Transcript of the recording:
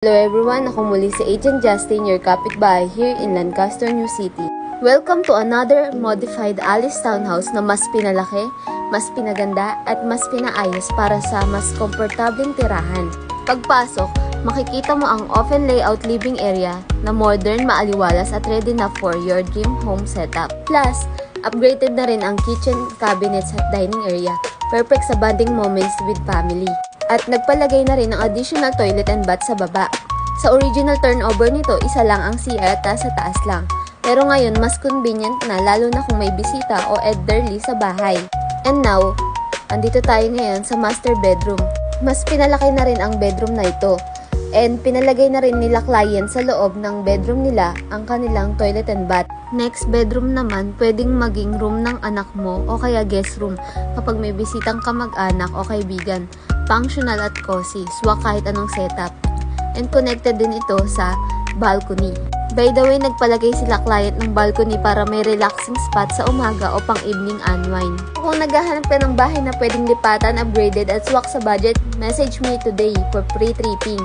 Hello everyone, ako muli si Agent Justin, your kapitbahay here in Lancaster, New City. Welcome to another modified Alice Townhouse na mas pinalaki, mas pinaganda at mas pinaayos para sa mas komportableng tirahan. Pagpasok, makikita mo ang open layout living area na modern, maaliwalas at ready na for your dream home setup. Plus, upgraded na rin ang kitchen cabinets at dining area, perfect sa bonding moments with family. At nagpalagay na rin ng additional toilet and bath sa baba. Sa original turnover nito, isa lang ang CR at sa taas lang. Pero ngayon, mas convenient na lalo na kung may bisita o elderly sa bahay. And now, andito tayo ngayon sa master bedroom. Mas pinalaki na rin ang bedroom na ito. And pinalagay na rin nila client sa loob ng bedroom nila ang kanilang toilet and bath. Next bedroom naman, pwedeng maging room ng anak mo o kaya guest room kapag may bisitang kamag-anak o kaibigan. Functional at cozy, swak kahit anong setup. And connected din ito sa balcony. By the way, nagpalagay sila client ng balcony para may relaxing spot sa umaga o pang evening unwind. Kung naghahanap ka ng bahay na pwedeng lipatan, upgraded at swak sa budget, message me today for free tripping.